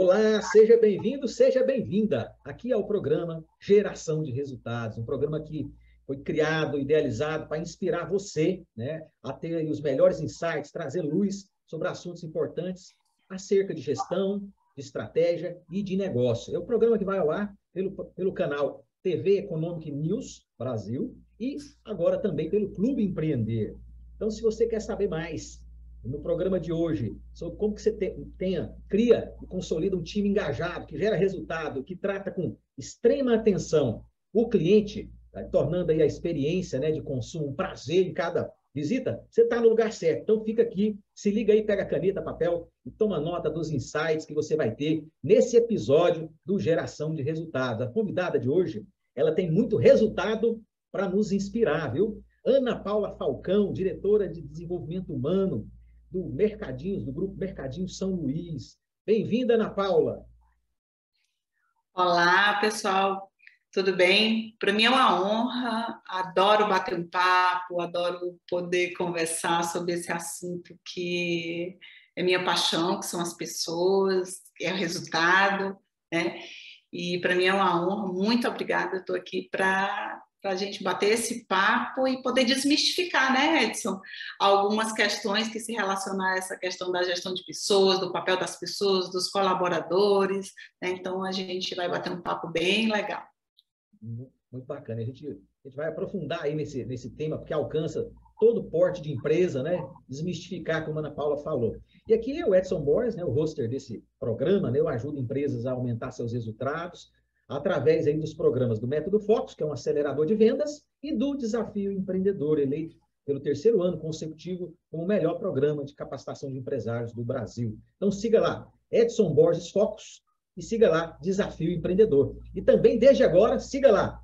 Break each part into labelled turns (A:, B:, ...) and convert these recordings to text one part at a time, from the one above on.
A: Olá, seja bem-vindo, seja bem-vinda. Aqui é o programa Geração de Resultados, um programa que foi criado, idealizado para inspirar você, né, a ter aí os melhores insights, trazer luz sobre assuntos importantes acerca de gestão, de estratégia e de negócio. É o programa que vai ao ar pelo canal TV Economic News Brasil e agora também pelo Clube Empreender. Então, se você quer saber mais no programa de hoje, sobre como que você cria e consolida um time engajado, que gera resultado, que trata com extrema atenção o cliente, tá, tornando aí a experiência, né, de consumo um prazer em cada visita, você está no lugar certo. Então fica aqui, se liga aí, pega caneta, papel e toma nota dos insights que você vai ter nesse episódio do Geração de Resultados. A convidada de hoje, ela tem muito resultado para nos inspirar, viu? Ana Paula Falcão, diretora de Desenvolvimento Humano do Mercadinhos, do Grupo Mercadinhos São Luís. Bem-vinda, Ana Paula.
B: Olá, pessoal. Tudo bem? Para mim é uma honra, adoro bater um papo, adoro poder conversar sobre esse assunto que é minha paixão, que são as pessoas, é o resultado, né? E para mim é uma honra, muito obrigada, estou aqui para a gente bater esse papo e poder desmistificar, né, Edson, algumas questões que se relacionam a essa questão da gestão de pessoas, do papel das pessoas, dos colaboradores, né? Então a gente vai bater um papo bem legal.
A: Muito bacana. A gente vai aprofundar aí nesse tema, porque alcança todo porte de empresa, né? Desmistificar, como a Ana Paula falou. E aqui é o Edson Borges, né, o hoster desse programa, né? Eu ajudo empresas a aumentar seus resultados através aí dos programas do Método Focus, que é um acelerador de vendas, e do Desafio Empreendedor, eleito pelo 3º ano consecutivo como o melhor programa de capacitação de empresários do Brasil. Então siga lá, Edson Borges Focus, e siga lá, Desafio Empreendedor. E também, desde agora, siga lá,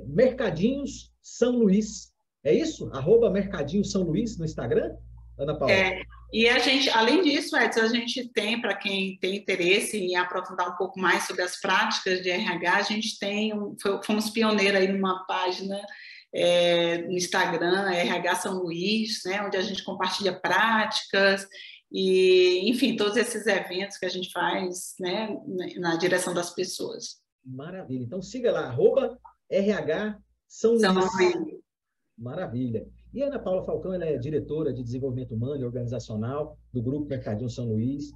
A: Mercadinhos São Luís. É isso? @Mercadinhos São Luís no Instagram, Ana Paula?
B: E a gente, além disso, Edson, a gente tem, para quem tem interesse em aprofundar um pouco mais sobre as práticas de RH, a gente tem, fomos pioneiros aí numa página no Instagram, RH São Luís, né, onde a gente compartilha práticas e, enfim, todos esses eventos que a gente faz, né, na direção das pessoas.
A: Maravilha. Então, siga lá, @RH São Luís. Maravilha. E a Ana Paula Falcão, ela é diretora de Desenvolvimento Humano e Organizacional do Grupo Mercadinho São Luís.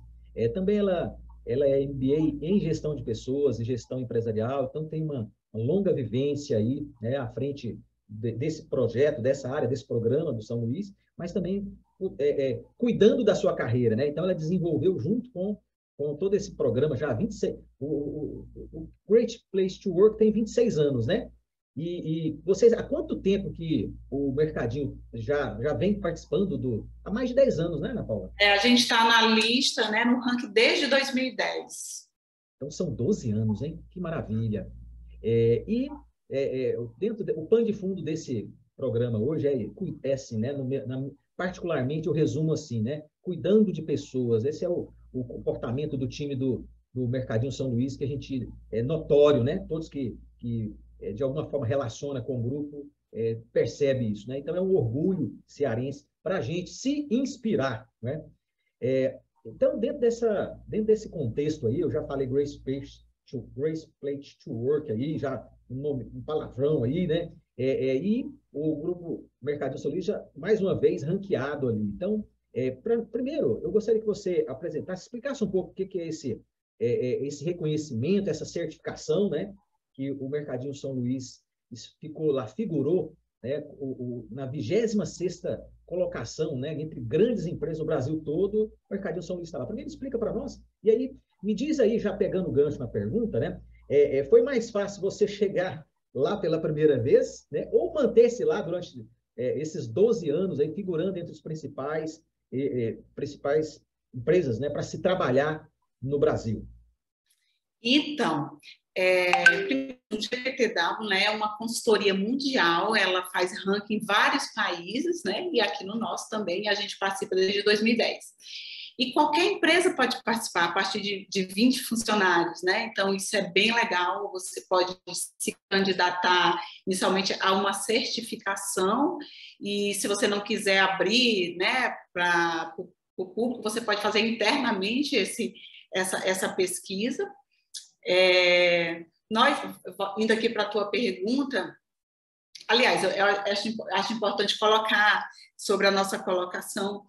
A: Também ela é MBA em Gestão de Pessoas e Gestão Empresarial, então tem uma longa vivência aí, né, à frente desse projeto, dessa área, desse programa do São Luís, mas também cuidando da sua carreira, né? Então ela desenvolveu junto com todo esse programa já há 26, o Great Place to Work tem 26 anos, né? E vocês, há quanto tempo que o Mercadinho já vem participando há mais de 10 anos, né, Ana Paula?
B: A gente está na lista, né, no ranking desde 2010.
A: Então são 12 anos, hein? Que maravilha. O pano de fundo desse programa hoje é assim, né? Particularmente eu resumo assim, né? Cuidando de pessoas. Esse é o comportamento do time do Mercadinho São Luís, que a gente é notório, né? Todos que de alguma forma relaciona com o grupo percebe isso, né? Então é um orgulho cearense para a gente se inspirar, né? Então, dentro desse contexto aí, eu já falei Great Place to Work aí, já um palavrão aí, né? E o grupo Mercadinho São Luís já, mais uma vez, ranqueado ali. Então, primeiro, eu gostaria que você apresentasse, explicasse um pouco o que é esse reconhecimento, essa certificação, né? Que o Mercadinho São Luís figurou, né, na 26ª colocação, né, entre grandes empresas do Brasil todo, o Mercadinho São Luís está lá. Primeiro, explica para nós. E aí, me diz aí, já pegando o gancho na pergunta, né, foi mais fácil você chegar lá pela primeira vez, né, ou manter-se lá durante esses 12 anos, aí, figurando entre os principais empresas, né, para se trabalhar no Brasil?
B: Então, o GPTW, né, é uma consultoria mundial, ela faz ranking em vários países, né, e aqui no nosso também, a gente participa desde 2010. E qualquer empresa pode participar, a partir de 20 funcionários, né, então isso é bem legal, você pode se candidatar inicialmente a uma certificação, e se você não quiser abrir, né, para o público, você pode fazer internamente essa pesquisa. Nós, indo aqui para a tua pergunta, aliás, eu acho importante colocar sobre a nossa colocação,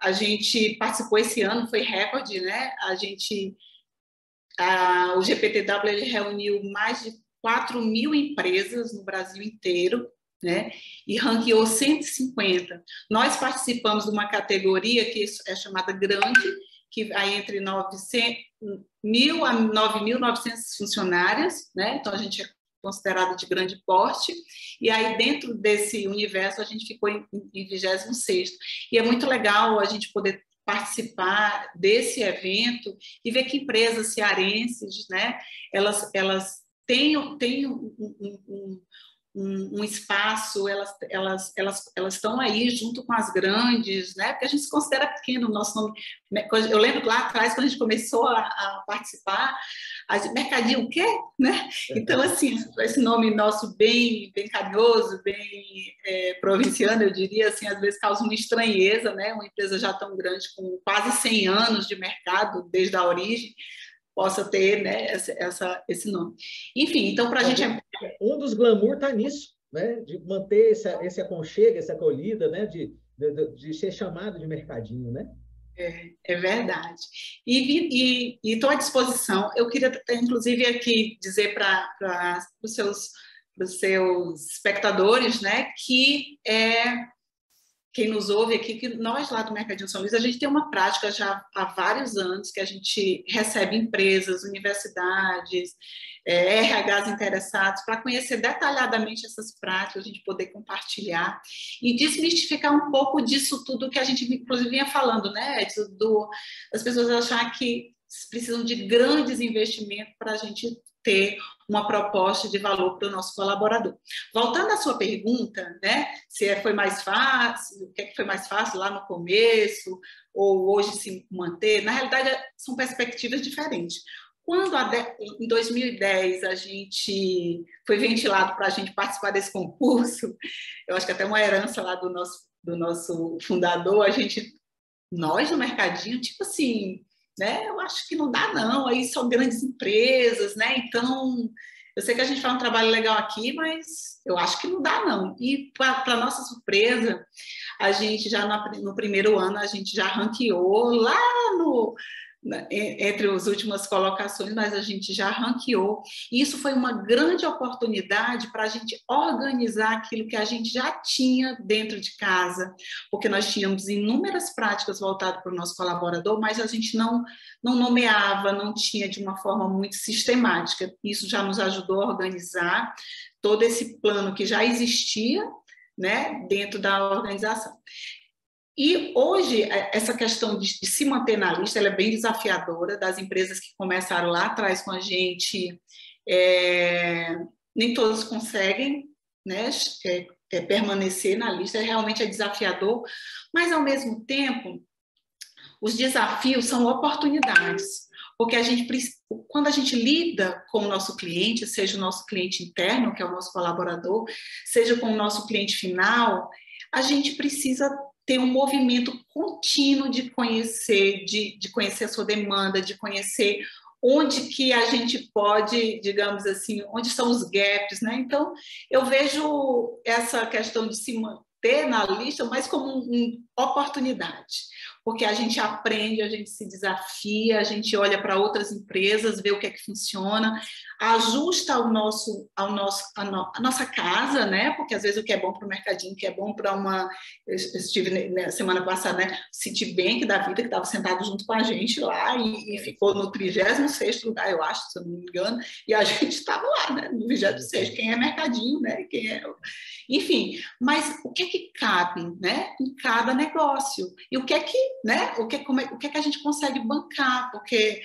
B: a gente participou esse ano, foi recorde, né? O GPTW ele reuniu mais de 4.000 empresas no Brasil inteiro, né? E ranqueou 150. Nós participamos de uma categoria que é chamada grande, que vai entre 1.000 a 9.900 funcionários, né? Então a gente é considerado de grande porte, e aí dentro desse universo a gente ficou em 26º. E é muito legal a gente poder participar desse evento e ver que empresas cearenses, né, elas têm um espaço, elas estão aí junto com as grandes, né? Porque a gente se considera pequeno, o nosso nome. Eu lembro lá atrás, quando a gente começou a participar, mercadinho o quê? Né? Então, assim, esse nome nosso bem carinhoso, bem provinciano, eu diria, assim, às vezes causa uma estranheza, né? Uma empresa já tão grande, com quase 100 anos de mercado, desde a origem, possa ter, né, esse nome. Enfim, então, para a gente...
A: Um dos glamour está nisso, né, de manter esse aconchego, essa acolhida, né, de ser chamado de mercadinho, né?
B: É verdade. E estou à disposição. Eu queria, inclusive, aqui dizer para os seus espectadores, né, que quem nos ouve aqui, que nós lá do Mercadinho São Luís, a gente tem uma prática já há vários anos que a gente recebe empresas, universidades, RHs interessados para conhecer detalhadamente essas práticas, a gente poder compartilhar e desmistificar um pouco disso tudo que a gente, inclusive, vinha falando, né? As pessoas achar que precisam de grandes investimentos para a gente ter uma proposta de valor para o nosso colaborador. Voltando à sua pergunta, né, se foi mais fácil, o que foi mais fácil lá no começo, ou hoje se manter, na realidade são perspectivas diferentes. Quando em 2010 a gente foi ventilado para a gente participar desse concurso, eu acho que até uma herança lá do nosso fundador, nós no mercadinho, tipo assim, né? Eu acho que não dá, não. Aí são grandes empresas, né? Então, eu sei que a gente faz um trabalho legal aqui, mas eu acho que não dá, não. E, para nossa surpresa, a gente já no primeiro ano, a gente já ranqueou lá entre as últimas colocações, mas a gente já ranqueou. E isso foi uma grande oportunidade para a gente organizar aquilo que a gente já tinha dentro de casa, porque nós tínhamos inúmeras práticas voltadas para o nosso colaborador, mas a gente não nomeava, não tinha de uma forma muito sistemática. Isso já nos ajudou a organizar todo esse plano que já existia, né, dentro da organização. E hoje, essa questão de se manter na lista, ela é bem desafiadora, das empresas que começaram lá atrás com a gente, nem todas conseguem, né, permanecer na lista, realmente é desafiador, mas, ao mesmo tempo, os desafios são oportunidades, porque quando a gente lida com o nosso cliente, seja o nosso cliente interno, que é o nosso colaborador, seja com o nosso cliente final, a gente precisa ter um movimento contínuo de conhecer, de conhecer a sua demanda, de conhecer onde que a gente pode, digamos assim, onde estão os gaps, né? Então, eu vejo essa questão de se manter na lista mais como uma oportunidade, porque a gente aprende, a gente se desafia, a gente olha para outras empresas, vê o que é que funciona, ajusta a nossa casa, né? Porque às vezes o que é bom para o mercadinho, o que é bom para eu estive na semana passada, né? Citibank da vida, que estava sentado junto com a gente lá e ficou no 36º lugar, eu acho, se eu não me engano, e a gente estava lá, né? No 26º, quem é mercadinho, né? Enfim, mas o que é que cabe, né? Em cada negócio. E o que é que, né? O que é que a gente consegue bancar? Porque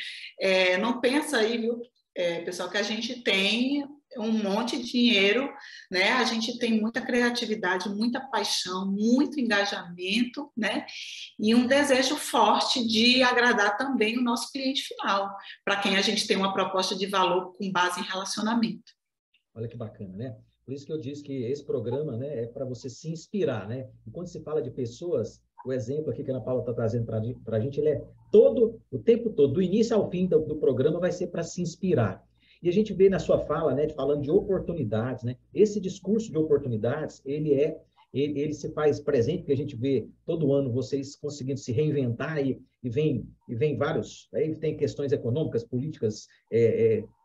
B: não pensa aí, viu, pessoal, que a gente tem um monte de dinheiro, né? A gente tem muita criatividade, muita paixão, muito engajamento, né? E um desejo forte de agradar também o nosso cliente final, para quem a gente tem uma proposta de valor com base em relacionamento.
A: Olha que bacana, né? Por isso que eu disse que esse programa, né, é para você se inspirar, né? E quando se fala de pessoas, o exemplo aqui que a Ana Paula está trazendo para a gente, ele é o tempo todo, do início ao fim do programa, vai ser para se inspirar. E a gente vê na sua fala, né, falando de oportunidades, né? Esse discurso de oportunidades, ele se faz presente, porque a gente vê todo ano vocês conseguindo se reinventar e vem vários, aí tem questões econômicas, políticas,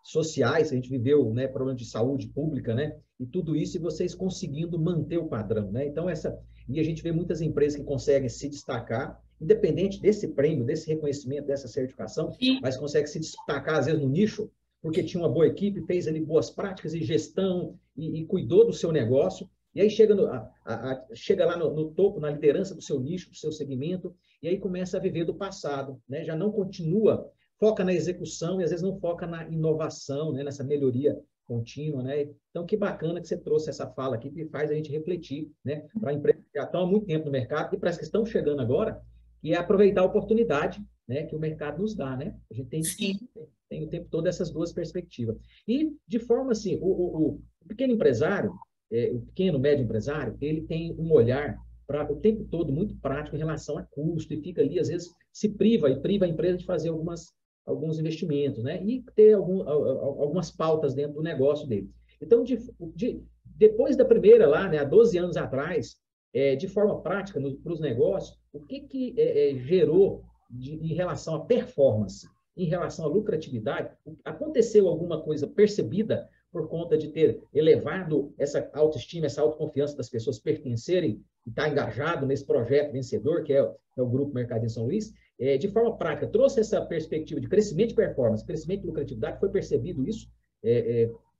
A: sociais, a gente viveu, né, problemas de saúde pública, né? E tudo isso e vocês conseguindo manter o padrão, né? Então, e a gente vê muitas empresas que conseguem se destacar, independente desse prêmio, desse reconhecimento, dessa certificação, mas conseguem se destacar, às vezes, no nicho, porque tinha uma boa equipe, fez ali boas práticas e gestão e cuidou do seu negócio, e aí chega lá no topo, na liderança do seu nicho, do seu segmento, e aí começa a viver do passado, né? Já não continua, foca na execução e às vezes não foca na inovação, né? Nessa melhoria contínua, né? Então, que bacana que você trouxe essa fala aqui, que faz a gente refletir, né? Para empresas que já estão há muito tempo no mercado e para as que estão chegando agora, que é aproveitar a oportunidade, né? Que o mercado nos dá, né? A gente tem o tempo todo essas duas perspectivas. E, de forma assim, o pequeno empresário, o pequeno, médio empresário, ele tem um olhar para o tempo todo muito prático em relação a custo e fica ali, às vezes, se priva a empresa de fazer alguns investimentos, né? E ter algumas pautas dentro do negócio dele. Então, depois da primeira lá, né, há 12 anos atrás, de forma prática para os negócios, o que gerou em relação à performance, em relação à lucratividade? Aconteceu alguma coisa percebida por conta de ter elevado essa autoestima, essa autoconfiança das pessoas pertencerem e estar engajado nesse projeto vencedor, que é o Grupo Mercadinho São Luís? De forma prática, trouxe essa perspectiva de crescimento de performance, crescimento de lucratividade? Foi percebido isso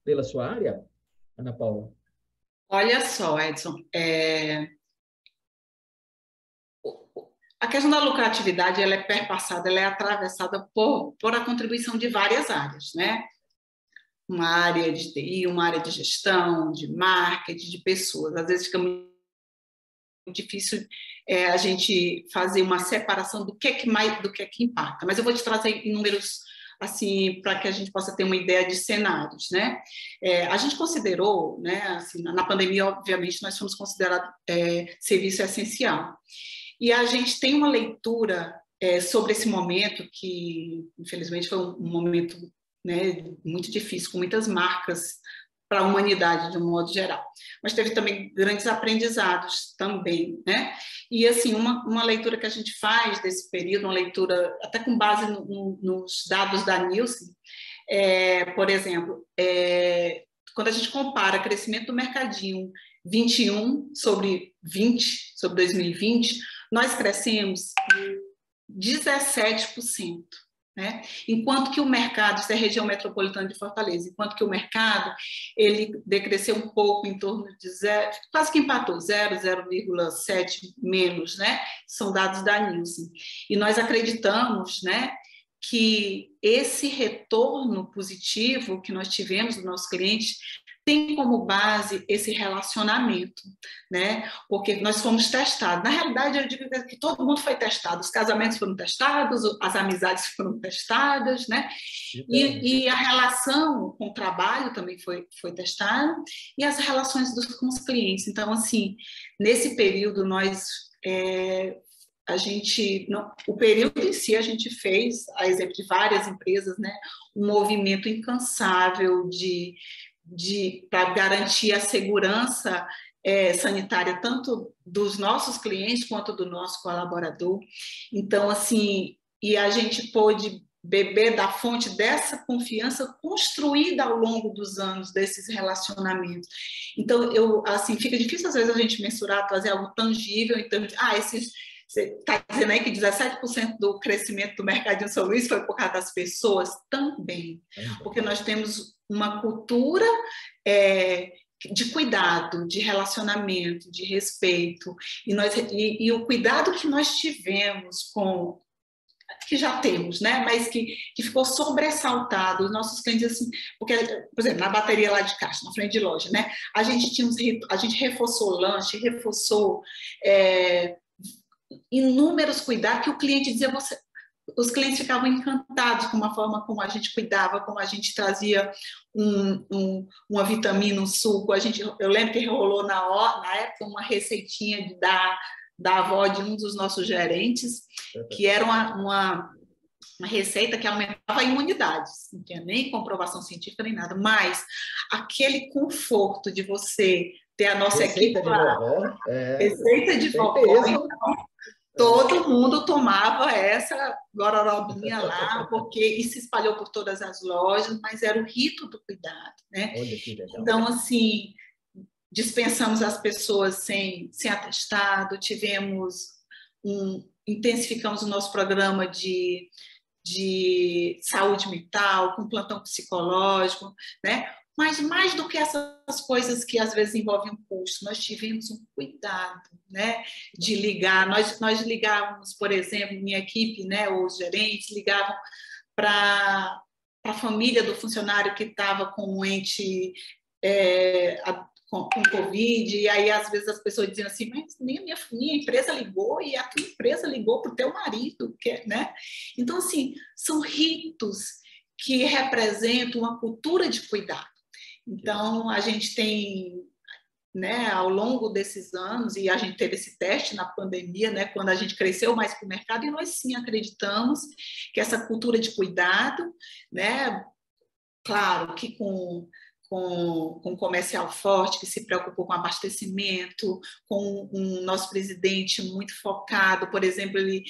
A: pela sua área, Ana Paula?
B: Olha só, Edson, a questão da lucratividade ela é perpassada, ela é atravessada por a contribuição de várias áreas, né? Uma área de TI, uma área de gestão, de marketing, de pessoas. Às vezes fica muito difícil a gente fazer uma separação do que impacta. Mas eu vou te trazer números assim para que a gente possa ter uma ideia de cenários, né? A gente considerou, né? Assim, na pandemia, obviamente, nós fomos considerados serviço essencial. E a gente tem uma leitura sobre esse momento que, infelizmente, foi um momento, né, muito difícil, com muitas marcas para a humanidade, de um modo geral. Mas teve também grandes aprendizados também, né? E, assim, uma leitura que a gente faz desse período, uma leitura até com base nos dados da Nielsen, por exemplo, quando a gente compara crescimento do mercadinho 21 sobre 2020, nós crescemos 17%. Né? Enquanto que o mercado, isso é a região metropolitana de Fortaleza, enquanto que o mercado ele decresceu um pouco, em torno de quase que empatou, 0,7 menos, né? São dados da Nielsen. E nós acreditamos, né, que esse retorno positivo que nós tivemos dos nossos clientes tem como base esse relacionamento, né? Porque nós fomos testados. Na realidade, eu digo que todo mundo foi testado. Os casamentos foram testados, as amizades foram testadas, né? E a relação com o trabalho também foi testada, e as relações com os clientes. Então, assim, nesse período, o período em si a gente fez, a exemplo de várias empresas, né, um movimento incansável para garantir a segurança sanitária tanto dos nossos clientes quanto do nosso colaborador. Então, assim, e a gente pôde beber da fonte dessa confiança construída ao longo dos anos desses relacionamentos. Então, fica difícil às vezes a gente mensurar, trazer algo tangível em termos de, você está dizendo aí que 17% do crescimento do Mercadinho São Luís foi por causa das pessoas? Também, porque nós temos uma cultura de cuidado, de relacionamento, de respeito, e o cuidado que nós tivemos que já temos, né? Mas que ficou sobressaltado. Os nossos clientes, assim, porque, por exemplo, na bateria lá de caixa, na frente de loja, né? A gente reforçou lanche, reforçou inúmeros cuidados que o cliente dizia, os clientes ficavam encantados com a forma como a gente cuidava, como a gente trazia uma vitamina, um suco. Eu lembro que rolou na época uma receitinha de dar da avó de um dos nossos gerentes, que era uma receita que aumentava a imunidade, não tinha nem comprovação científica nem nada, mas aquele conforto de você ter a nossa
A: Receita
B: equipe
A: de
B: lá,
A: vovó,
B: receita de
A: tem
B: vovó,
A: peso.
B: todo mundo tomava essa gororobinha lá, porque isso se espalhou por todas as lojas, mas era o rito do cuidado, né?
A: Olha que legal.
B: Então, assim, dispensamos as pessoas sem atestado, intensificamos o nosso programa de saúde mental, com plantão psicológico, né? Mas mais do que essas coisas que às vezes envolvem um custo, nós tivemos um cuidado, né? De ligar. Nós ligávamos, por exemplo, minha equipe, né? Os gerentes ligavam para a família do funcionário que estava com um ente com Covid, e aí às vezes as pessoas diziam assim, mas nem a minha empresa ligou e a tua empresa ligou para o teu marido, né? Então, assim, são ritos que representam uma cultura de cuidado. Então, a gente tem, né, ao longo desses anos, e a gente teve esse teste na pandemia, né, quando a gente cresceu mais para o mercado, e nós sim acreditamos que essa cultura de cuidado, né, claro que com um comercial forte que se preocupou com abastecimento, com um nosso presidente muito focado, por exemplo, ele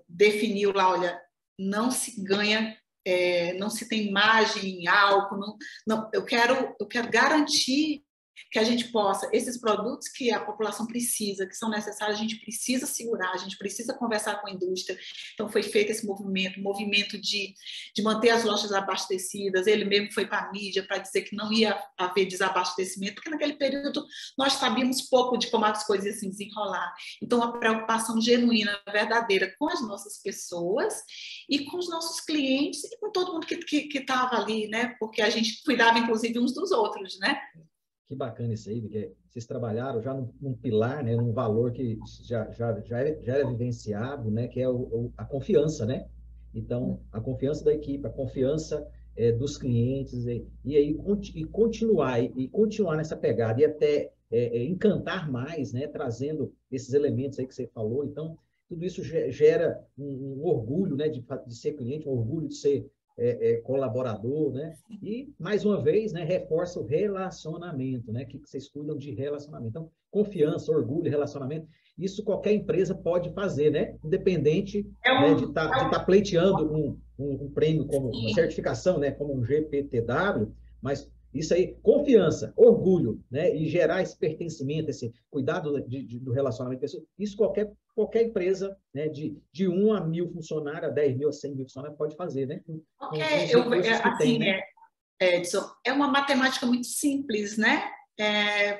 B: definiu lá, olha, não se ganha, não se tem margem em álcool, não, eu quero garantir que a gente possa, esses produtos que a população precisa, que são necessários, a gente precisa segurar, a gente precisa conversar com a indústria. Então, foi feito esse movimento de manter as lojas abastecidas. Ele mesmo foi para a mídia para dizer que não ia haver desabastecimento, porque naquele período nós sabíamos pouco de como as coisas iam se desenrolar. Então, a preocupação genuína, verdadeira com as nossas pessoas e com os nossos clientes e com todo mundo que estava ali, né? Porque a gente cuidava, inclusive, uns dos outros, né?
A: Que bacana isso aí, porque vocês trabalharam já num pilar, né, num valor que já era vivenciado, né, que é a confiança, né? Então, a confiança da equipe, a confiança dos clientes, e aí continuar nessa pegada, e até encantar mais, né, trazendo esses elementos aí que você falou. Então, tudo isso gera um orgulho, né, de ser cliente, um orgulho de ser colaborador, né? E, mais uma vez, né, reforça o relacionamento, né? Que vocês cuidam de relacionamento. Então, confiança, orgulho, relacionamento, isso qualquer empresa pode fazer, né? Independente né, de tá pleiteando um prêmio, como uma certificação, né? Como um GPTW, mas isso aí, confiança, orgulho, né? E gerar esse pertencimento, esse cuidado do relacionamento pessoal, isso qualquer empresa, né, de 1 a 1.000 funcionários, a 10 mil, a 100 mil funcionários pode fazer, né?
B: Edson, é uma matemática muito simples, né?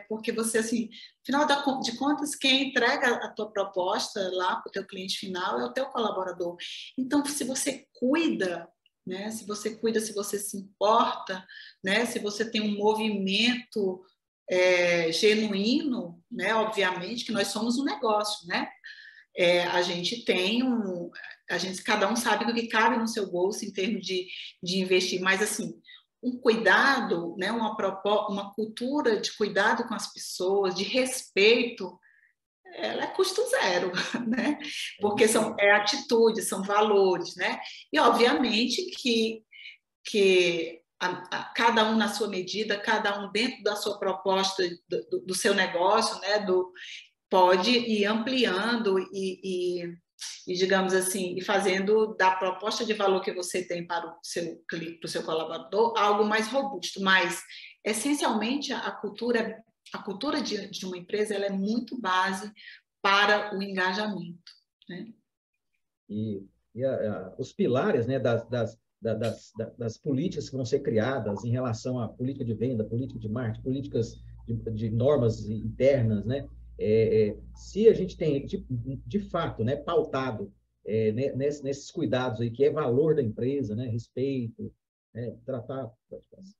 B: Porque você, assim, final de contas, quem entrega a tua proposta lá para o teu cliente final é o teu colaborador. Então, se você cuida, né? Se você se importa, né? Se você tem um movimento genuíno, né? Obviamente que nós somos um negócio, né? A gente tem cada um sabe do que cabe no seu bolso em termos de investir, mas assim, um cuidado, né, uma cultura de cuidado com as pessoas, de respeito, ela é custo zero, né? Porque são atitudes, são valores, né? E obviamente que cada um na sua medida, cada um dentro da sua proposta, do seu negócio, né? Pode ir ampliando e, digamos assim, e fazendo da proposta de valor que você tem para o seu cliente, para o seu colaborador, algo mais robusto. Mas, essencialmente, a cultura de uma empresa ela é muito base para o engajamento, né?
A: E os pilares, né, das políticas que vão ser criadas em relação à política de venda, política de marketing, políticas de normas internas, né? Se a gente tem, de fato, né, pautado nesses cuidados aí, que é valor da empresa, né, respeito, né,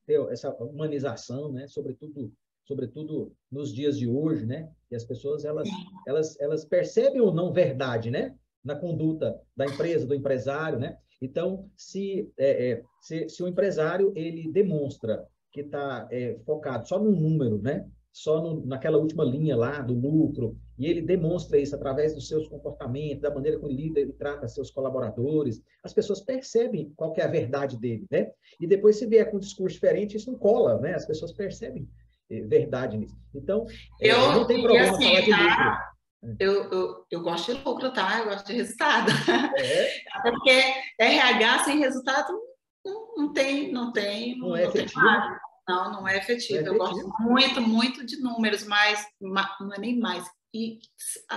A: ter essa humanização, né, sobretudo nos dias de hoje, né, que as pessoas elas percebem ou não verdade, né, na conduta da empresa, do empresário, né? Então, se o empresário ele demonstra que está focado só no número, né? só naquela última linha lá do lucro, e ele demonstra isso através dos seus comportamentos, da maneira como ele lida e trata seus colaboradores, as pessoas percebem qual que é a verdade dele, né? E depois, se vier com um discurso diferente, isso não cola, né? As pessoas percebem verdade nisso. Então, não tem problema
B: assim,
A: falar de lucro.
B: Eu gosto de lucro, tá? Eu gosto de resultado.
A: É.
B: Até porque RH sem resultado não tem
A: Não é efetivo.
B: Não é efetivo.
A: Não é
B: Eu gosto
A: efetivo.
B: muito de números, mas não é nem mais.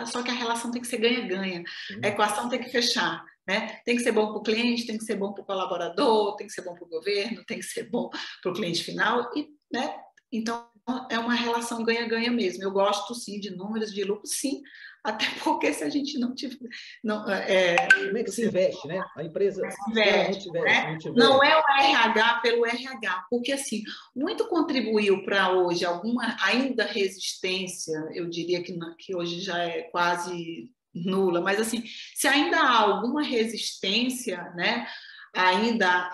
B: Só que a relação tem que ser ganha-ganha. A equação tem que fechar. Né? Tem que ser bom para o cliente, tem que ser bom para o colaborador, tem que ser bom para o governo, tem que ser bom para o cliente final. Né? Então, é uma relação ganha-ganha mesmo. Eu gosto, sim, de números, de lucro, sim. Até porque se a gente não tiver...
A: Como é que se investe, né? A empresa, se ela não tiver...
B: Né? Não é o RH pelo RH, porque assim, muito contribuiu para hoje alguma ainda resistência, eu diria que hoje já é quase nula, mas assim, se ainda há alguma resistência, né, ainda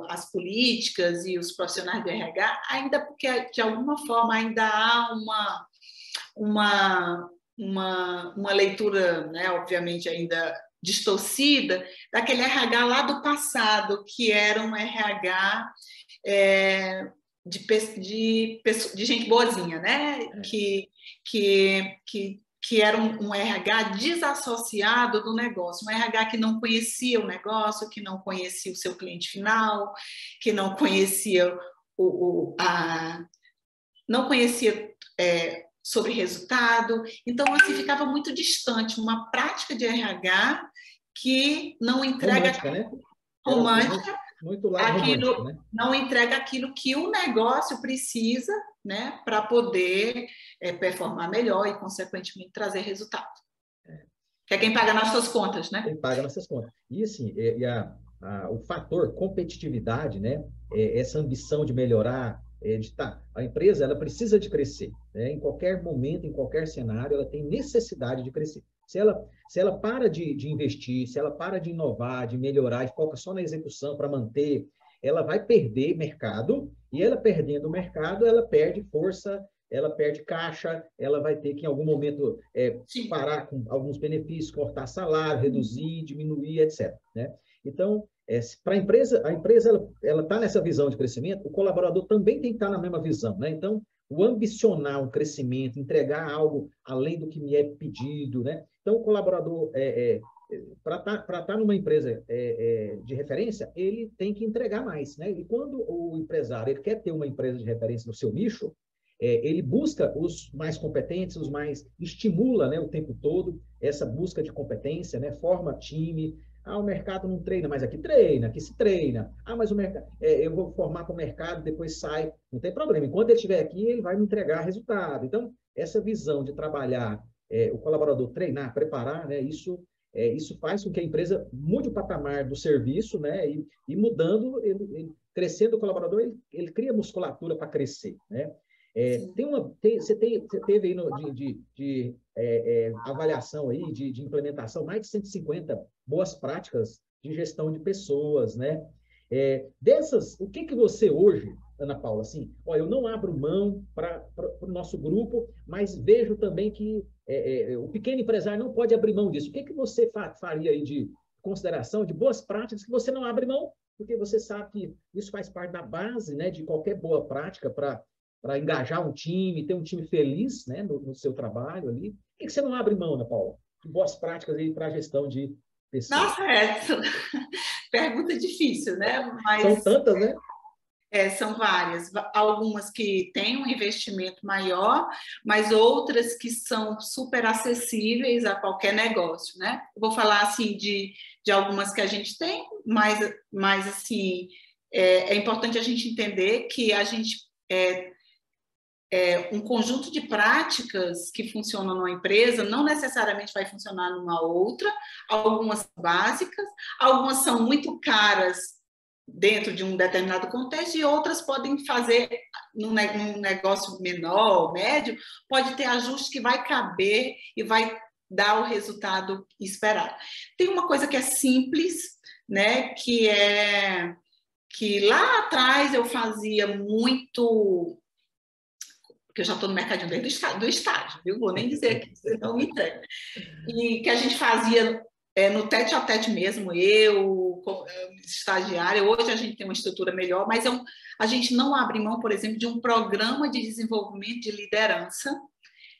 B: às políticas e os profissionais do RH, ainda porque de alguma forma ainda há uma leitura, né, obviamente ainda distorcida, daquele RH lá do passado, que era um RH de gente boazinha, né? Que era um RH desassociado do negócio, um RH que não conhecia o negócio, que não conhecia o seu cliente final, que não conhecia não conhecia sobre resultado, então assim ficava muito distante, uma prática de RH que não entrega
A: romântica, né?
B: romântica,
A: muito lado romântico, né?
B: não entrega aquilo que o negócio precisa, né, para poder performar melhor e consequentemente trazer resultado. Que é quem paga nossas contas, né?
A: Quem paga nossas contas. E assim, o fator competitividade, né? Essa ambição de melhorar, a empresa ela precisa de crescer, né? Em qualquer momento, em qualquer cenário, ela tem necessidade de crescer. Se ela para de investir, se ela para de inovar, de melhorar e foca só na execução para manter, ela vai perder mercado, e ela perdendo o mercado, ela perde força, ela perde caixa, ela vai ter que, em algum momento, parar com alguns benefícios, cortar salário, reduzir, diminuir, etc. Né? Então, para a empresa ela está nessa visão de crescimento, o colaborador também tem que estar na mesma visão. Né? Então, o ambicionar um crescimento, entregar algo além do que me é pedido. Né? Então, o colaborador, para estar numa empresa de referência, ele tem que entregar mais. Né? E quando o empresário ele quer ter uma empresa de referência no seu nicho, ele busca os mais competentes, estimula, né, o tempo todo essa busca de competência, né, forma time. O mercado não treina, mas aqui se treina. Mas o mercado, eu vou formar para o mercado, depois sai. Não tem problema. Enquanto ele estiver aqui, ele vai me entregar resultado. Então, essa visão de trabalhar, o colaborador treinar, preparar, né, isso faz com que a empresa mude o patamar do serviço, né, e mudando, crescendo o colaborador, ele cria musculatura para crescer, né? Você teve aí de avaliação aí, de implementação, mais de 150 boas práticas de gestão de pessoas, né? Dessas, o que você hoje, Ana Paula, assim, eu não abro mão para o nosso grupo, mas vejo também que o pequeno empresário não pode abrir mão disso. O que você faria aí de consideração, de boas práticas que você não abre mão, porque você sabe que isso faz parte da base, né, de qualquer boa prática para engajar um time, ter um time feliz, né, no seu trabalho ali. Por que você não abre mão, Ana Paula, de boas práticas aí para a gestão de pessoas?
B: Nossa, Edson, pergunta difícil, né? Mas,
A: são tantas, né?
B: São várias. Algumas que têm um investimento maior, mas outras que são super acessíveis a qualquer negócio, né? Eu vou falar, assim, de algumas que a gente tem, mas assim, é importante a gente entender que a gente... um conjunto de práticas que funcionam numa empresa não necessariamente vai funcionar numa outra, algumas básicas, algumas são muito caras dentro de um determinado contexto e outras podem fazer num negócio menor, médio, pode ter ajuste que vai caber e vai dar o resultado esperado. Tem uma coisa que é simples, né, que lá atrás eu fazia muito... que eu já estou no mercadinho desde do estágio, viu? Vou nem dizer aqui, senão me entrega. E que a gente fazia no tete-a-tete mesmo, eu, estagiária. Hoje a gente tem uma estrutura melhor, mas a gente não abre mão, por exemplo, de um programa de desenvolvimento de liderança,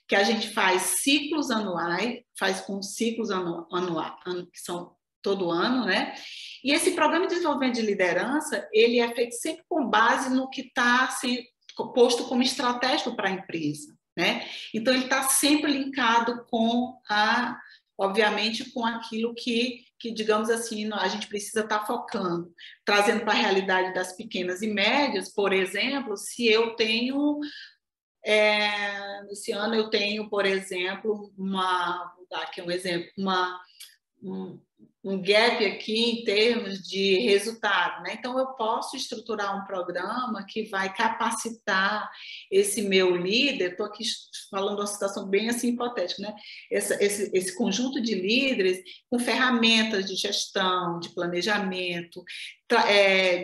B: que a gente faz ciclos anuais, faz com ciclos anuais, que são todo ano, né? E esse programa de desenvolvimento de liderança, ele é feito sempre com base no que está posto como estratégico para a empresa, né? Então, ele está sempre linkado obviamente, com aquilo que, digamos assim, a gente precisa estar focando, trazendo para a realidade das pequenas e médias. Por exemplo, se eu tenho, esse ano eu tenho, por exemplo, vou dar aqui um exemplo, um gap aqui em termos de resultado, né? Então, eu posso estruturar um programa que vai capacitar esse meu líder. Estou aqui falando uma situação bem assim hipotética, né? Esse conjunto de líderes com ferramentas de gestão, de planejamento,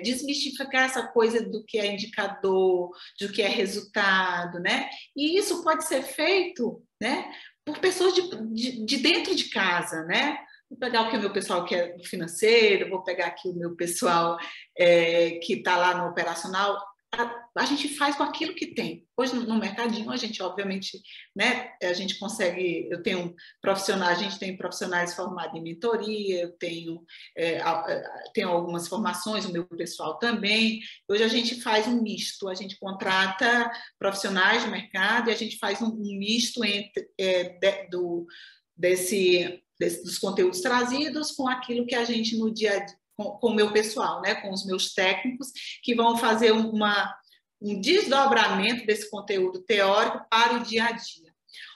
B: desmistificar essa coisa do que é indicador, do que é resultado, né? E isso pode ser feito, né, por pessoas de dentro de casa, né? Vou pegar o que o meu pessoal quer financeiro, vou pegar aqui o meu pessoal que está lá no operacional. A gente faz com aquilo que tem. Hoje, no mercadinho, a gente, obviamente, né, a gente consegue... Eu tenho profissionais, a gente tem profissionais formados em mentoria, eu tenho algumas formações, o meu pessoal também. Hoje, a gente faz um misto, a gente contrata profissionais de mercado e a gente faz um misto entre dos conteúdos trazidos com aquilo que a gente no dia a dia, com o meu pessoal, né, com os meus técnicos, que vão fazer um desdobramento desse conteúdo teórico para o dia a dia.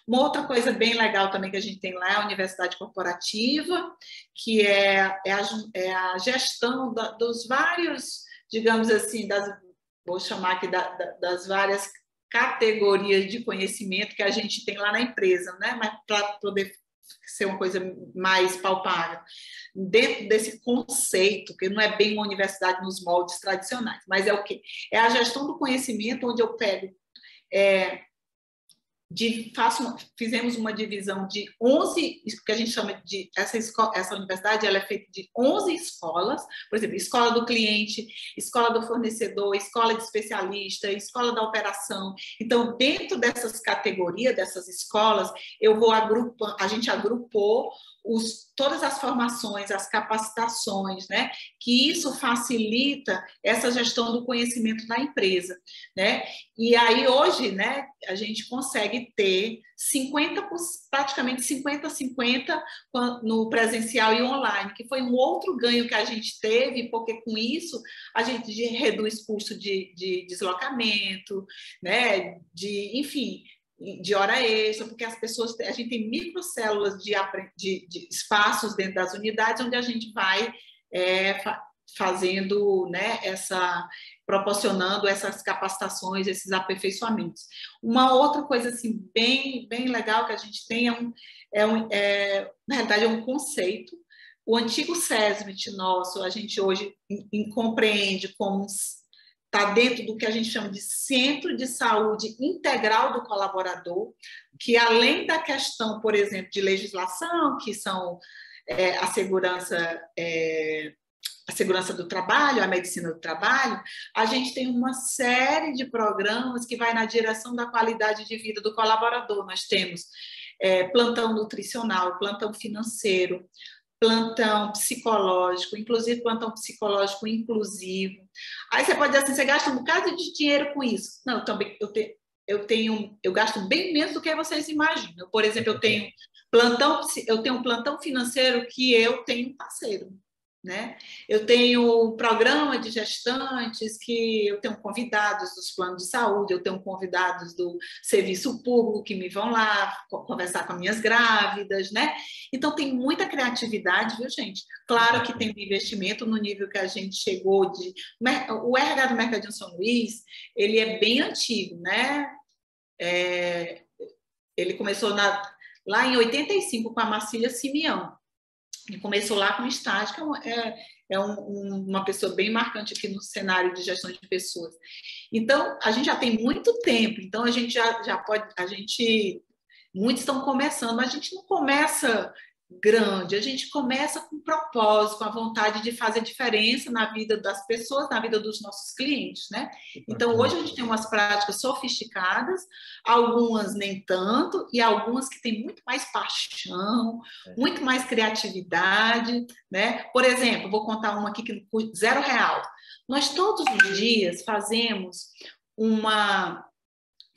B: Uma outra coisa bem legal também que a gente tem lá é a Universidade Corporativa, que é a gestão dos vários, digamos assim, vou chamar aqui das várias categorias de conhecimento que a gente tem lá na empresa, né, mas para poder ser uma coisa mais palpável, dentro desse conceito, que não é bem uma universidade nos moldes tradicionais, mas é o quê? É a gestão do conhecimento, onde eu pego... fizemos uma divisão de 11, que a gente chama de... Essa universidade ela é feita de 11 escolas, por exemplo, escola do cliente, escola do fornecedor, escola de especialista, escola da operação. Então, dentro dessas categorias, dessas escolas, a gente agrupou todas as formações, as capacitações, né? Que isso facilita essa gestão do conhecimento na empresa, né? E aí, hoje, né, a gente consegue ter praticamente 50-50 no presencial e online, que foi um outro ganho que a gente teve, porque com isso a gente reduz custo de deslocamento, né? Enfim, de hora extra, porque a gente tem microcélulas de espaços dentro das unidades onde a gente vai fazendo, né, proporcionando essas capacitações, esses aperfeiçoamentos. Uma outra coisa assim, bem, bem legal que a gente tem na realidade, é um conceito. O antigo SESMIT nosso, a gente hoje compreende como está dentro do que a gente chama de Centro de Saúde Integral do Colaborador, que além da questão, por exemplo, de legislação, que são a segurança do trabalho, a medicina do trabalho, a gente tem uma série de programas que vai na direção da qualidade de vida do colaborador. Nós temos plantão nutricional, plantão financeiro, plantão psicológico, inclusive plantão psicológico inclusivo. Aí você pode dizer assim, você gasta um bocado de dinheiro com isso. Não, eu gasto bem menos do que vocês imaginam. Por exemplo, eu tenho um plantão financeiro que eu tenho um parceiro, né? Eu tenho um programa de gestantes que eu tenho convidados dos planos de saúde, eu tenho convidados do serviço público que me vão lá conversar com as minhas grávidas, né? Então tem muita criatividade, viu, gente? Claro que tem um investimento no nível que a gente chegou o RH do Mercadinho São Luís, ele é bem antigo, né? Ele começou lá em 85 com a Marcília Simeão. Ele começou lá com estágio, uma pessoa bem marcante aqui no cenário de gestão de pessoas. Então, a gente já tem muito tempo, então a gente já pode, muitos estão começando, mas a gente não começa grande, a gente começa com propósito, com a vontade de fazer diferença na vida das pessoas, na vida dos nossos clientes, né? Então, hoje a gente tem umas práticas sofisticadas, algumas nem tanto, e algumas que têm muito mais paixão, muito mais criatividade, né? Por exemplo, vou contar uma aqui que custa R$0. Nós todos os dias fazemos uma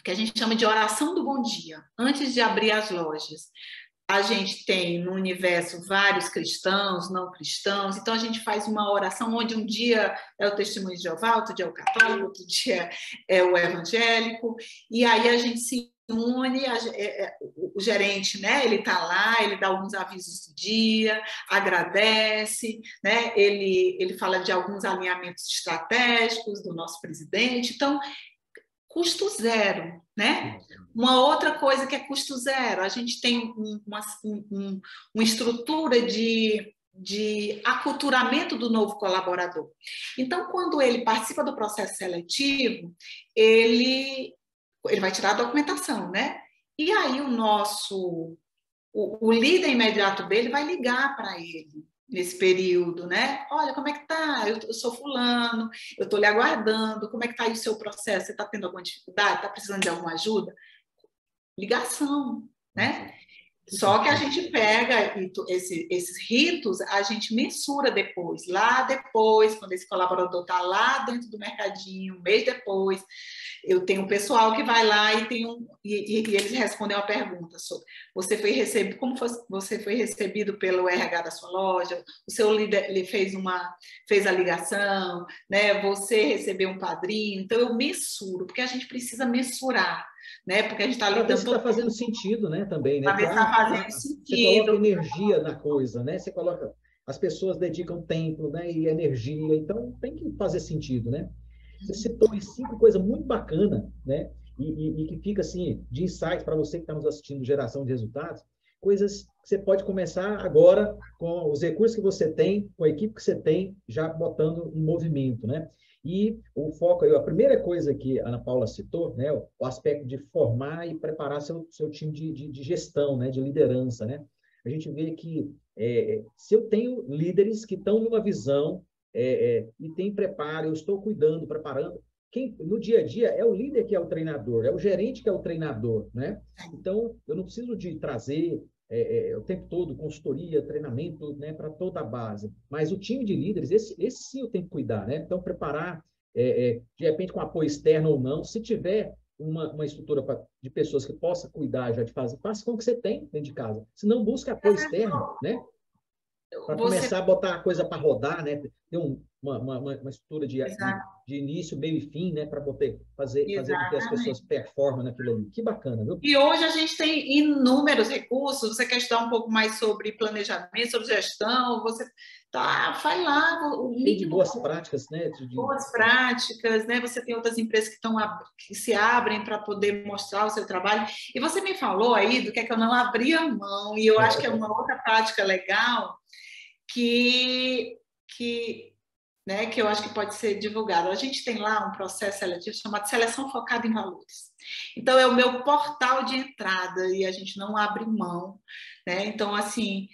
B: que a gente chama de oração do bom dia, antes de abrir as lojas. A gente tem no universo vários cristãos, não cristãos, então a gente faz uma oração onde um dia é o testemunho de Jeová, outro dia é o católico, outro dia é o evangélico, e aí a gente se une, o gerente, né, ele está lá, ele dá alguns avisos do dia, agradece, né, ele fala de alguns alinhamentos estratégicos do nosso presidente, então custo zero, né? Uma outra coisa que é custo zero, a gente tem uma estrutura de aculturamento do novo colaborador. Então, quando ele participa do processo seletivo, ele vai tirar a documentação, né? E aí o líder imediato dele vai ligar para ele nesse período, né? Olha, como é que tá? Eu sou fulano, eu estou lhe aguardando, como é que tá aí o seu processo? Você está tendo alguma dificuldade? Está precisando de alguma ajuda? Ligação, né? Só que a gente pega esses ritos, a gente mensura depois, lá depois, quando esse colaborador está lá dentro do mercadinho, um mês depois, eu tenho um pessoal que vai lá e eles respondem uma pergunta sobre como você foi recebido pelo RH da sua loja, o seu líder fez a ligação, né? Você recebeu um padrinho, então eu mensuro, porque a gente precisa mensurar, né? Porque a gente está lidando...
A: Para ver se está fazendo sentido, né? Também, né?
B: Para ver se está fazendo sentido.
A: Você coloca energia na coisa, né? Você coloca... As pessoas dedicam tempo, né? E energia, então tem que fazer sentido, né? Você citou 5 coisas muito bacanas, né? E que fica assim, de insight para você que está nos assistindo, geração de resultados, coisas que você pode começar agora com os recursos que você tem, com a equipe que você tem, já botando em movimento, né? E o foco aí, a primeira coisa que a Ana Paula citou, né, o aspecto de formar e preparar seu time de gestão, né, de liderança, né? A gente vê que se eu tenho líderes que estão numa visão e tem preparo, eu estou cuidando, preparando, quem no dia a dia é o líder que é o treinador, é o gerente que é o treinador, né? Então, eu não preciso de trazer o tempo todo consultoria, treinamento, né, para toda a base. Mas o time de líderes, esse sim eu tenho que cuidar, né? Então, preparar, de repente, com apoio externo ou não, se tiver uma estrutura de pessoas que possa cuidar já de fazer, faça com o que você tem dentro de casa. Se não, busca apoio externo, né? Para começar a botar a coisa para rodar, né? Ter uma estrutura de início, meio e fim, né? Para fazer com que as pessoas performem naquilo ali. Que bacana, viu?
B: E hoje a gente tem inúmeros recursos. Você quer estudar um pouco mais sobre planejamento, sobre gestão, você vai lá.
A: Tem de boas práticas, né?
B: Boas práticas, né? Você tem outras empresas que se abrem para poder mostrar o seu trabalho. E você me falou aí do que é que eu não abri a mão, e eu acho que é uma outra prática legal que eu acho que pode ser divulgado. A gente tem lá um processo seletivo chamado Seleção Focada em Valores. Então, é o meu portal de entrada e a gente não abre mão, né? Então, assim,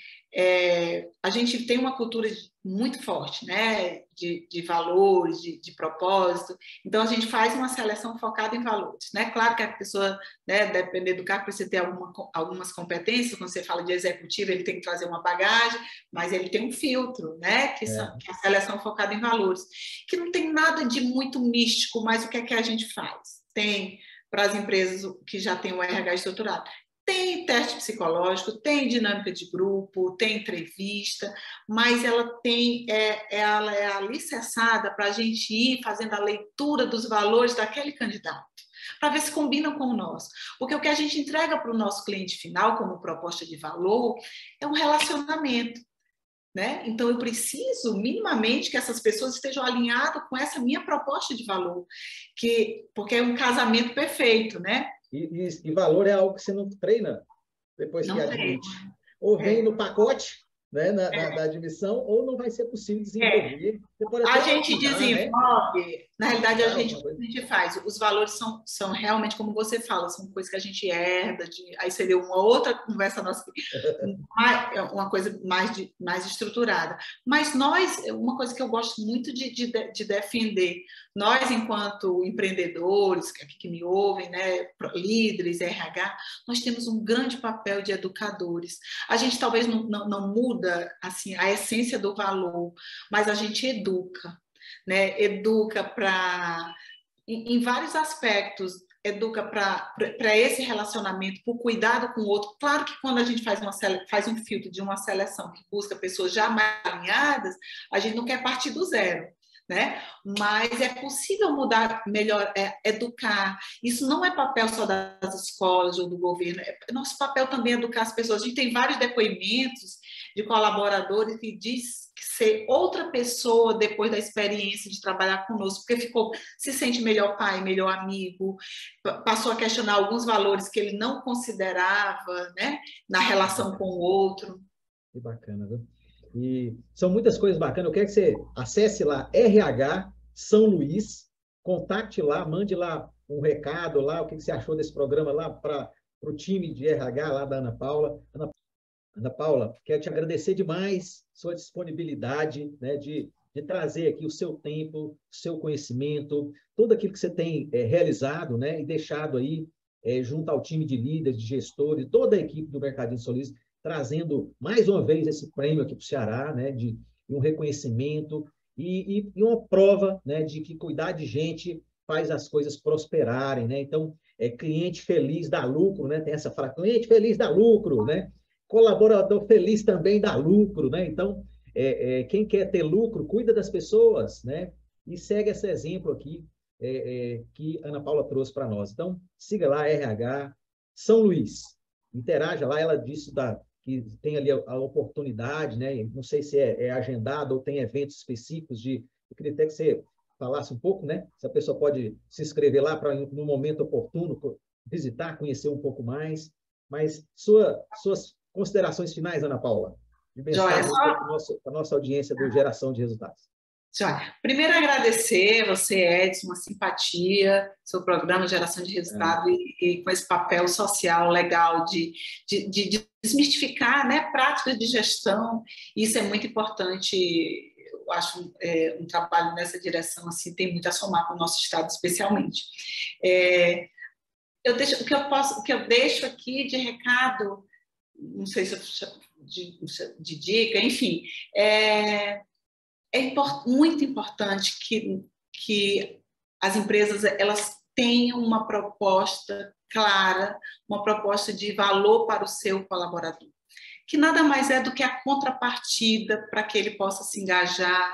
B: a gente tem uma cultura muito forte, né? De valores, de propósito. Então, a gente faz uma seleção focada em valores, né? Claro que a pessoa, né, dependendo do cargo, precisa ter algumas competências. Quando você fala de executivo, ele tem que trazer uma bagagem, mas ele tem um filtro, né? Que é a seleção focada em valores, que não tem nada de muito místico, mas o que é que a gente faz? Tem para as empresas que já têm o RH estruturado. Tem teste psicológico, tem dinâmica de grupo, tem entrevista, mas ela é alicerçada para a gente ir fazendo a leitura dos valores daquele candidato, para ver se combinam com o nosso. Porque o que a gente entrega para o nosso cliente final como proposta de valor é um relacionamento. Né? Então, eu preciso minimamente que essas pessoas estejam alinhadas com essa minha proposta de valor, porque é um casamento perfeito, né?
A: E valor é algo que você não treina depois que admite. Ou vem no pacote, né, da admissão, ou não vai ser possível desenvolver. Você pode
B: A
A: até
B: gente
A: estudar, né?
B: desenvolve, na realidade,
A: Estudar
B: a
A: alguma
B: gente,
A: coisa.
B: a gente faz. Os valores são realmente, como você fala, são coisas que a gente herda, aí seria uma outra conversa nossa, uma coisa mais estruturada. Mas nós, uma coisa que eu gosto muito de defender, nós, enquanto empreendedores, que me ouvem, né, líderes, RH, nós temos um grande papel de educadores. A gente talvez não muda assim, a essência do valor, mas a gente educa, né? Educa em vários aspectos, educa para esse relacionamento, para o cuidado com o outro. Claro que quando a gente faz um filtro de uma seleção que busca pessoas já mais alinhadas, a gente não quer partir do zero, né? Mas é possível mudar, melhor, educar. Isso não é papel só das escolas ou do governo, nosso papel também é educar as pessoas. A gente tem vários depoimentos de colaboradores que diz que ser outra pessoa depois da experiência de trabalhar conosco, porque se sente melhor pai, melhor amigo, passou a questionar alguns valores que ele não considerava, né, na relação com o outro.
A: Que bacana, viu? E são muitas coisas bacanas. Eu quero que você acesse lá RH São Luís, contacte lá, mande lá um recado lá, o que você achou desse programa lá para o time de RH lá da Ana Paula. Ana Paula, quero te agradecer demais sua disponibilidade, né, de trazer aqui o seu tempo, o seu conhecimento, tudo aquilo que você tem realizado, né, e deixado aí junto ao time de líderes, de gestores, toda a equipe do Mercadinho Solís, trazendo mais uma vez esse prêmio aqui para o Ceará, né, de um reconhecimento e uma prova, né, de que cuidar de gente faz as coisas prosperarem, né? Então, cliente feliz dá lucro, né? Tem essa frase, cliente feliz dá lucro, né? Colaborador feliz também dá lucro, né? Então, quem quer ter lucro, cuida das pessoas, né? E segue esse exemplo aqui que a Ana Paula trouxe para nós. Então, siga lá, RH São Luís. Interaja lá, ela disse que tem ali a oportunidade, né? Não sei se é agendado ou tem eventos específicos eu queria até que você falasse um pouco, né? Se a pessoa pode se inscrever lá para, no momento oportuno, visitar, conhecer um pouco mais. Mas suas considerações finais, Ana Paula, de
B: Joia,
A: mensagem para a nossa audiência do Geração de Resultados.
B: Joia. Primeiro, agradecer você, Edson, uma simpatia, seu programa Geração de Resultado e com esse papel social legal de desmistificar, né, práticas de gestão. Isso é muito importante. Eu acho um trabalho nessa direção assim, tem muito a somar com o nosso Estado, especialmente. O que eu deixo aqui de recado, não sei se de dica, enfim, muito importante que as empresas elas tenham uma proposta clara, uma proposta de valor para o seu colaborador, que nada mais é do que a contrapartida para que ele possa se engajar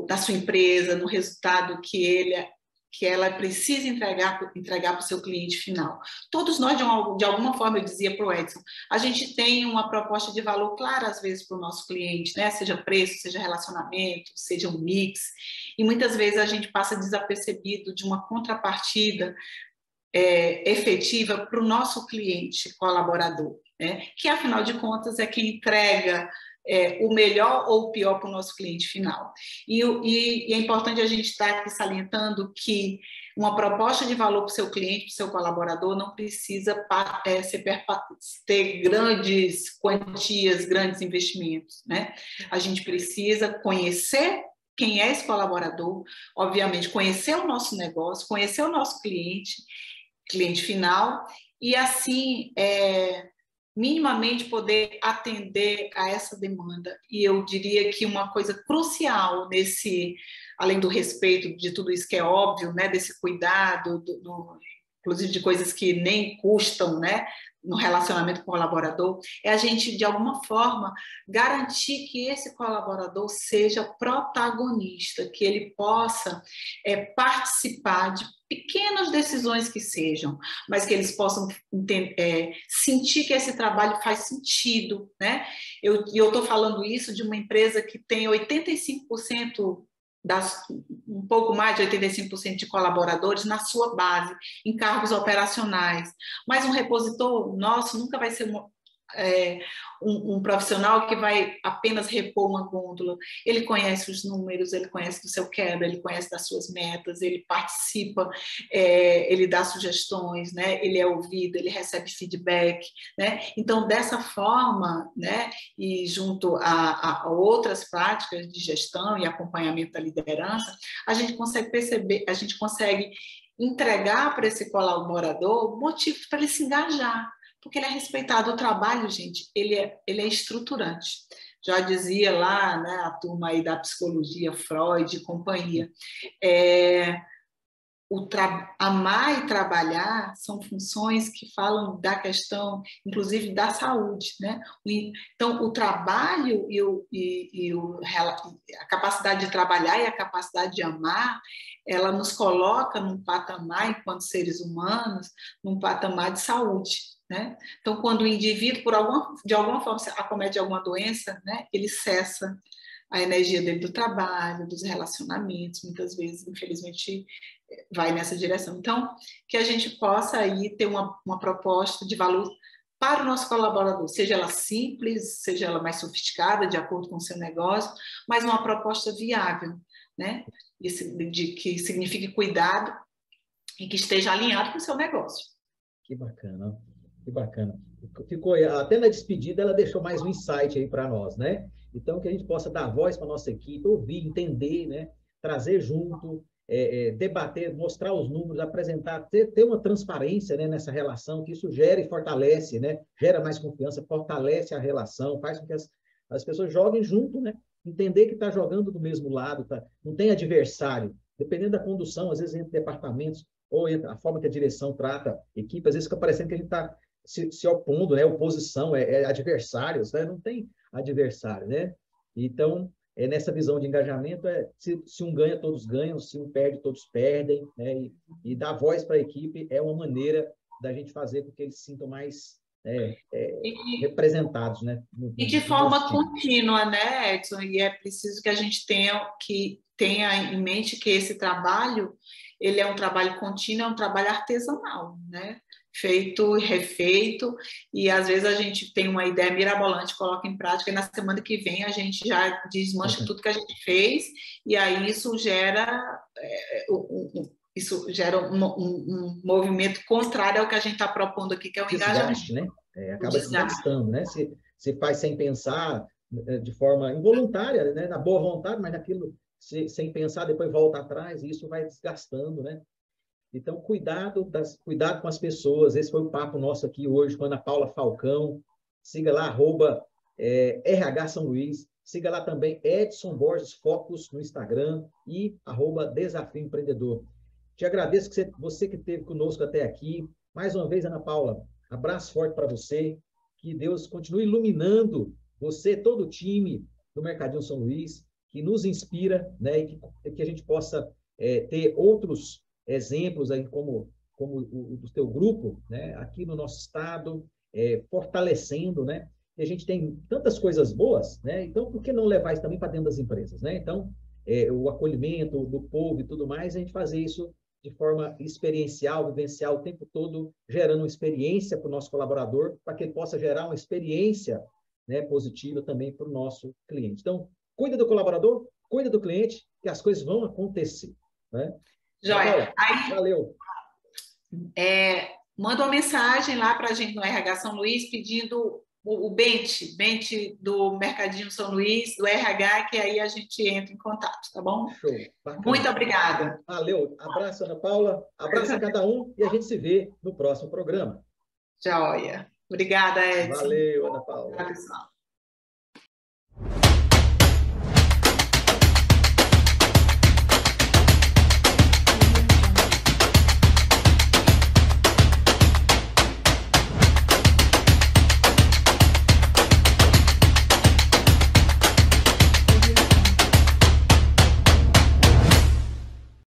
B: na sua empresa, no resultado que ela precisa entregar para o seu cliente final. Todos nós, de alguma forma, eu dizia para o Edson, a gente tem uma proposta de valor clara, às vezes, para o nosso cliente, né? Seja preço, seja relacionamento, seja um mix, e muitas vezes a gente passa desapercebido de uma contrapartida efetiva para o nosso cliente colaborador, né? Que, afinal de contas, é quem entrega o melhor ou o pior para o nosso cliente final. E é importante a gente estar aqui salientando que uma proposta de valor para o seu cliente, para o seu colaborador, não precisa ter grandes quantias, grandes investimentos, né? A gente precisa conhecer quem é esse colaborador, obviamente, conhecer o nosso negócio, conhecer o nosso cliente final, e assim minimamente poder atender a essa demanda. E eu diria que uma coisa crucial além do respeito de tudo isso que é óbvio, né, desse cuidado, inclusive de coisas que nem custam, né, no relacionamento com o colaborador, é a gente, de alguma forma, garantir que esse colaborador seja protagonista, que ele possa participar de pequenas decisões que sejam, mas que eles possam sentir que esse trabalho faz sentido, né? Eu estou falando isso de uma empresa que tem 85%, um pouco mais de 85% de colaboradores na sua base, em cargos operacionais. Mas um repositor nosso nunca vai ser um profissional que vai apenas repor uma gôndola. Ele conhece os números, ele conhece do seu quebra, ele conhece das suas metas, ele participa, ele dá sugestões, né? Ele é ouvido, ele recebe feedback, né? Então, dessa forma, né? E junto a outras práticas de gestão e acompanhamento da liderança, a gente consegue perceber, a gente consegue entregar para esse colaborador motivos para ele se engajar, porque ele é respeitado. O trabalho, gente, ele é estruturante. Já dizia lá, né, a turma aí da psicologia, Freud e companhia, amar e trabalhar são funções que falam da questão, inclusive, da saúde, né? Então, o trabalho a capacidade de trabalhar e a capacidade de amar, ela nos coloca num patamar, enquanto seres humanos, num patamar de saúde, né? Então, quando o indivíduo, de alguma forma, acomete alguma doença, né, ele cessa a energia dele do trabalho, dos relacionamentos, muitas vezes, infelizmente, vai nessa direção. Então, que a gente possa aí ter uma proposta de valor para o nosso colaborador, seja ela simples, seja ela mais sofisticada, de acordo com o seu negócio, mas uma proposta viável, né? Que signifique cuidado e que esteja alinhado com o seu negócio.
A: Que bacana, que bacana. Ficou, até na despedida, ela deixou mais um insight aí para nós, né? Então, que a gente possa dar voz para a nossa equipe, ouvir, entender, né? Trazer junto, debater, mostrar os números, apresentar, ter uma transparência, né, nessa relação, que isso gera e fortalece, né? Gera mais confiança, fortalece a relação, faz com que as pessoas joguem junto, né? Entender que está jogando do mesmo lado, tá? Não tem adversário. Dependendo da condução, às vezes entre departamentos, ou entre a forma que a direção trata a equipe, às vezes fica parecendo que a gente está se opondo, né? Oposição, adversários, né? Não tem adversário, né? Então, nessa visão de engajamento, se um ganha, todos ganham, se um perde, todos perdem, né? E dar voz para a equipe é uma maneira da gente fazer com que eles se sintam mais representados, né?
B: E de forma contínua, né, Edson? E é preciso que a gente tenha em mente que esse trabalho, ele é um trabalho contínuo, é um trabalho artesanal, né? Feito e refeito, e às vezes a gente tem uma ideia mirabolante, coloca em prática, e na semana que vem a gente já desmancha tudo que a gente fez, e aí isso gera um movimento contrário ao que a gente está propondo aqui, que é o
A: desgaste,
B: engajamento.
A: Né? Acaba desgastando, né? Se faz sem pensar, de forma involuntária, né? Na boa vontade, mas naquilo sem pensar, depois volta atrás, e isso vai desgastando, né? Então, cuidado com as pessoas. Esse foi o papo nosso aqui hoje com a Ana Paula Falcão. Siga lá, @RH São Luís. Siga lá também Edson Borges Focus no Instagram e @Desafio Empreendedor. Te agradeço que você que esteve conosco até aqui. Mais uma vez, Ana Paula, abraço forte para você. Que Deus continue iluminando você, todo o time do Mercadinho São Luís, que nos inspira, né? E que a gente possa ter outros exemplos aí como o do teu grupo, né, aqui no nosso estado, fortalecendo, né? E a gente tem tantas coisas boas, né? Então, por que não levar isso também para dentro das empresas, né? Então, o acolhimento do povo e tudo mais, a gente fazer isso de forma experiencial, vivencial, o tempo todo, gerando uma experiência para o nosso colaborador, para que ele possa gerar uma experiência, né, positiva também para o nosso cliente. Então, cuida do colaborador, cuida do cliente, que as coisas vão acontecer, né?
B: Joia. Aí,
A: valeu.
B: Manda uma mensagem lá para a gente no RH São Luís pedindo o Bente do Mercadinho São Luís, do RH, que aí a gente entra em contato, tá bom?
A: Show. Bacana.
B: Muito obrigada.
A: Valeu. Abraço, Ana Paula. Abraço a cada um e a gente se vê no próximo programa.
B: Joia. Obrigada, Edson.
A: Valeu, Ana Paula.
B: Obrigada, pessoal.